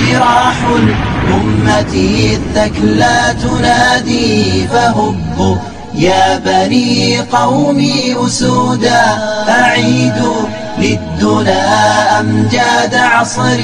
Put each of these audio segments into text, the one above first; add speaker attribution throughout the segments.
Speaker 1: جراح الأمة الثكلى تنادي فهبوا يا بني قومي أسودا أعيدوا للدنا أمجاد عصر.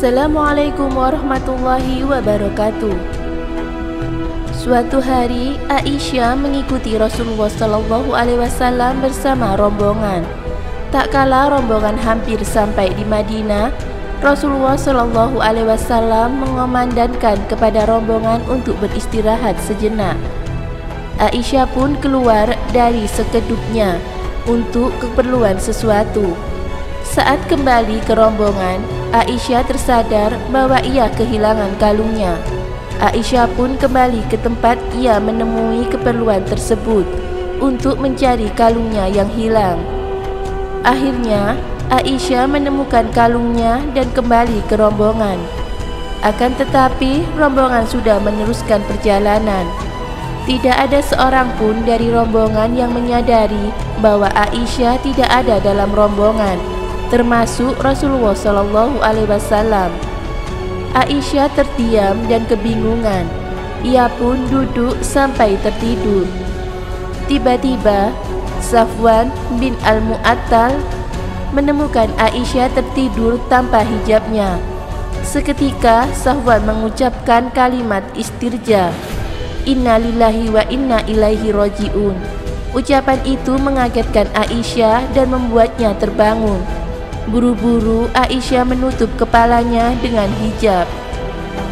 Speaker 2: Assalamualaikum warahmatullahi wabarakatuh. Suatu hari Aisyah mengikuti Rasulullah SAW bersama rombongan. Tak kala rombongan hampir sampai di Madinah, Rasulullah SAW mengomandangkan kepada rombongan untuk beristirahat sejenak. Aisyah pun keluar dari sekedupnya untuk keperluan sesuatu. Saat kembali ke rombongan, Aisyah tersadar bahwa ia kehilangan kalungnya. Aisyah pun kembali ke tempat ia menemui keperluan tersebut untuk mencari kalungnya yang hilang. Akhirnya, Aisyah menemukan kalungnya dan kembali ke rombongan. Akan tetapi, rombongan sudah meneruskan perjalanan. Tidak ada seorang pun dari rombongan yang menyadari bahwa Aisyah tidak ada dalam rombongan, termasuk Rasulullah SAW. Aisyah terdiam dan kebingungan. Ia pun duduk sampai tertidur. Tiba-tiba Safwan bin Al-Mu'attal menemukan Aisyah tertidur tanpa hijabnya. Seketika Safwan mengucapkan kalimat istirja, "Inna lillahi wa inna ilaihi roji'un." Ucapan itu mengagetkan Aisyah dan membuatnya terbangun. Buru-buru Aisyah menutup kepalanya dengan hijab.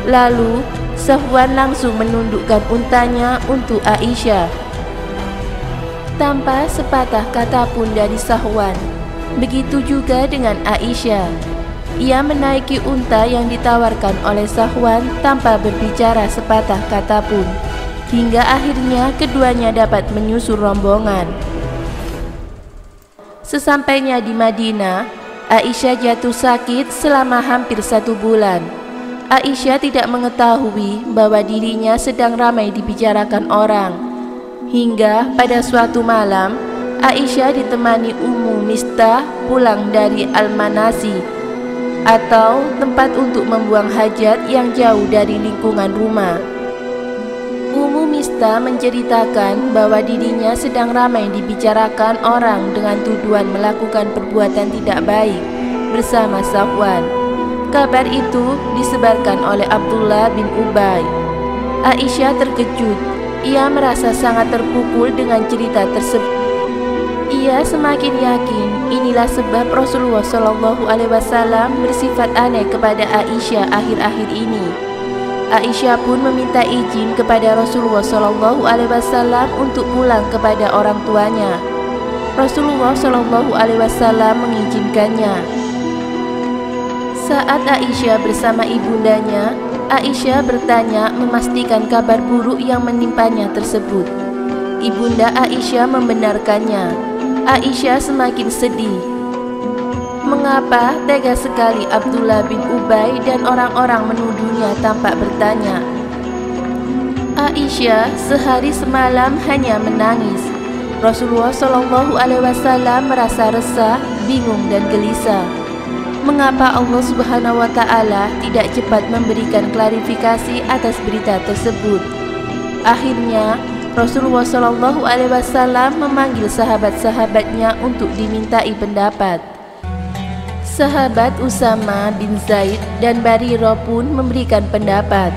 Speaker 2: Lalu Safwan langsung menundukkan untanya untuk Aisyah. Tanpa sepatah kata pun dari Safwan. Begitu juga dengan Aisyah. Ia menaiki unta yang ditawarkan oleh Safwan tanpa berbicara sepatah kata pun, hingga akhirnya keduanya dapat menyusul rombongan. Sesampainya di Madinah, Aisyah jatuh sakit selama hampir 1 bulan. Aisyah tidak mengetahui bahwa dirinya sedang ramai dibicarakan orang. Hingga pada suatu malam, Aisyah ditemani Ummu Mistah pulang dari Al-Manasi, atau tempat untuk membuang hajat yang jauh dari lingkungan rumah. Ummu Mistah menceritakan bahwa dirinya sedang ramai dibicarakan orang dengan tuduhan melakukan perbuatan tidak baik bersama Safwan. Kabar itu disebarkan oleh Abdullah bin Ubay. Aisyah terkejut. Ia merasa sangat terpukul dengan cerita tersebut. Ia semakin yakin inilah sebab Rasulullah SAW bersifat aneh kepada Aisyah akhir-akhir ini. Aisyah pun meminta izin kepada Rasulullah SAW untuk pulang kepada orang tuanya. Rasulullah SAW mengizinkannya. Saat Aisyah bersama ibundanya, Aisyah bertanya memastikan kabar buruk yang menimpanya tersebut. Ibunda Aisyah membenarkannya. Aisyah semakin sedih. Mengapa tega sekali Abdullah bin Ubay dan orang-orang menuduhnya tanpa bertanya? Aisyah sehari semalam hanya menangis. Rasulullah SAW merasa resah, bingung dan gelisah. Mengapa Allah Subhanahu wa Ta'ala tidak cepat memberikan klarifikasi atas berita tersebut? Akhirnya Rasulullah SAW memanggil sahabat-sahabatnya untuk dimintai pendapat. Sahabat Usama bin Zaid dan Barirah pun memberikan pendapat.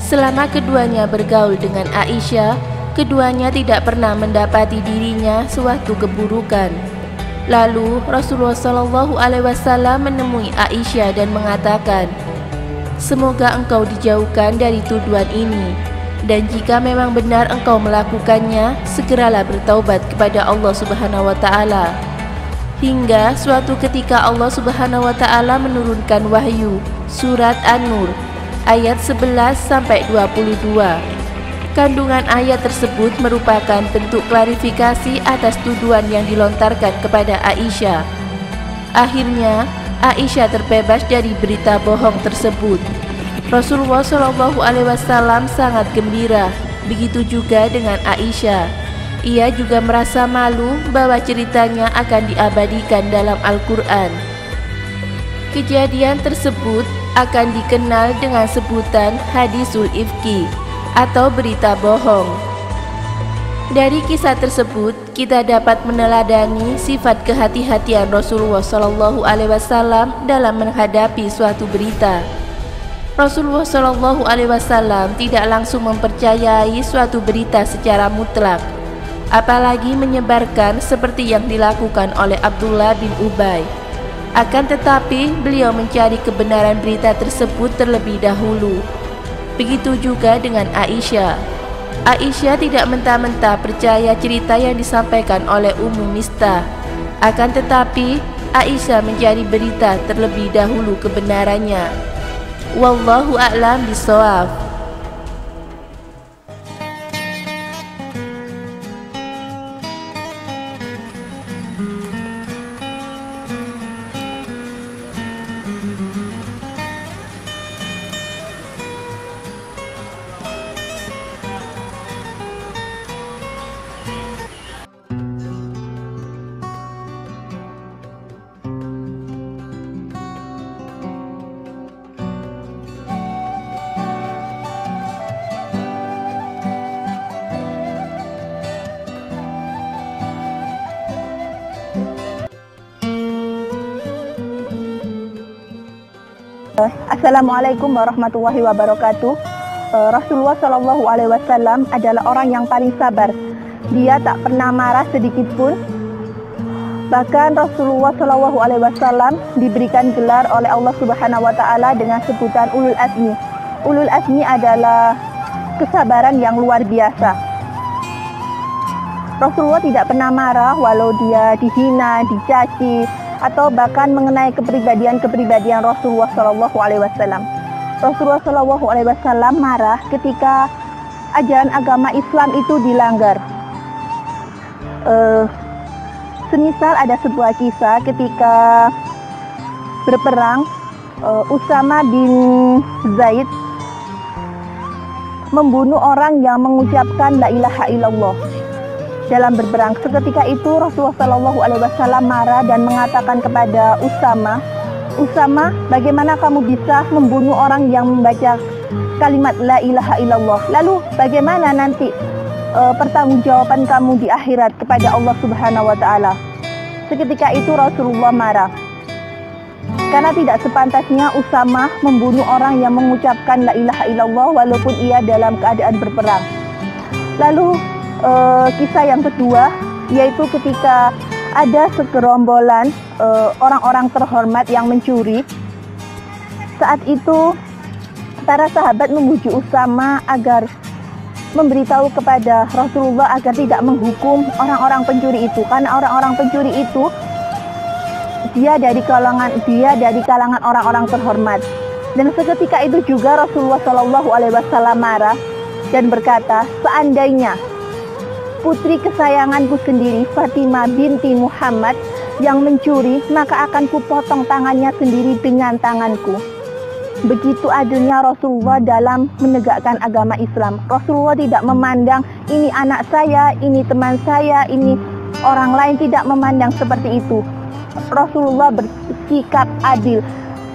Speaker 2: Selama keduanya bergaul dengan Aisyah, keduanya tidak pernah mendapati dirinya suatu keburukan. Lalu Rasulullah SAW menemui Aisyah dan mengatakan, "Semoga engkau dijauhkan dari tuduhan ini, dan jika memang benar engkau melakukannya, segeralah bertaubat kepada Allah Subhanahu wa Ta'ala." Hingga suatu ketika Allah Subhanahu wa Ta'ala menurunkan wahyu surat An-Nur ayat 11-22. Kandungan ayat tersebut merupakan bentuk klarifikasi atas tuduhan yang dilontarkan kepada Aisyah. Akhirnya, Aisyah terbebas dari berita bohong tersebut. Rasulullah SAW sangat gembira, begitu juga dengan Aisyah. Ia juga merasa malu bahwa ceritanya akan diabadikan dalam Al-Quran. Kejadian tersebut akan dikenal dengan sebutan hadisul ifki atau berita bohong. Dari kisah tersebut, kita dapat meneladani sifat kehati-hatian Rasulullah SAW dalam menghadapi suatu berita. Rasulullah SAW tidak langsung mempercayai suatu berita secara mutlak, apalagi menyebarkan seperti yang dilakukan oleh Abdullah bin Ubay. Akan tetapi, beliau mencari kebenaran berita tersebut terlebih dahulu. Begitu juga dengan Aisyah. Aisyah tidak mentah-mentah percaya cerita yang disampaikan oleh Ummu Mistah. Akan tetapi, Aisyah mencari berita terlebih dahulu kebenarannya. Wallahu a'lam bishawab.
Speaker 3: Assalamualaikum warahmatullahi wabarakatuh. Rasulullah SAW adalah orang yang paling sabar. Dia tak pernah marah sedikit pun. Bahkan Rasulullah SAW diberikan gelar oleh Allah Subhanahu wa Ta'ala dengan sebutan Ulul Azmi. Ulul Azmi adalah kesabaran yang luar biasa. Rasulullah tidak pernah marah walau dia dihina, dicaci, atau bahkan mengenai kepribadian Rasulullah SAW. Rasulullah SAW marah ketika ajaran agama Islam itu dilanggar. Semisal ada sebuah kisah ketika berperang, Usama bin Zaid membunuh orang yang mengucapkan la ilaha illallah dalam berperang. Seketika itu Rasulullah SAW marah dan mengatakan kepada Usama, "Usama, bagaimana kamu bisa membunuh orang yang membaca kalimat la ilaha illallah? Lalu bagaimana nanti pertanggungjawaban kamu di akhirat kepada Allah Subhanahu wa Ta'ala?" Seketika itu Rasulullah marah karena tidak sepantasnya Usama membunuh orang yang mengucapkan la ilaha illallah walaupun ia dalam keadaan berperang. Lalu kisah yang kedua, yaitu ketika ada segerombolan orang-orang terhormat yang mencuri. Saat itu para sahabat memuji Usama agar memberitahu kepada Rasulullah agar tidak menghukum orang-orang pencuri itu, karena orang-orang pencuri itu dia dari kalangan orang-orang terhormat. Dan seketika itu juga Rasulullah SAW marah dan berkata, "Seandainya putri kesayanganku sendiri, Fatimah binti Muhammad, yang mencuri, maka akan kupotong tangannya sendiri dengan tanganku." Begitu adilnya Rasulullah dalam menegakkan agama Islam. Rasulullah tidak memandang ini anak saya, ini teman saya, ini orang lain, tidak memandang seperti itu. Rasulullah bersikap adil.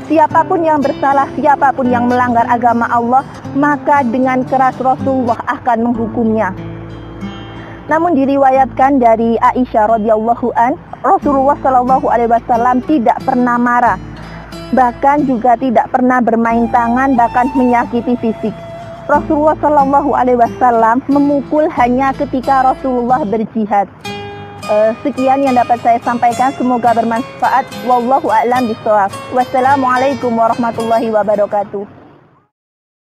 Speaker 3: Siapapun yang bersalah, siapapun yang melanggar agama Allah, maka dengan keras Rasulullah akan menghukumnya. Namun diriwayatkan dari Aisyah radhiyallahu an, Rasulullah SAW tidak pernah marah, bahkan juga tidak pernah bermain tangan, bahkan menyakiti fisik. Rasulullah SAW memukul hanya ketika Rasulullah berjihad. Sekian yang dapat saya sampaikan, semoga bermanfaat. Wallahu a'lam bishawab. Wassalamualaikum warahmatullahi wabarakatuh.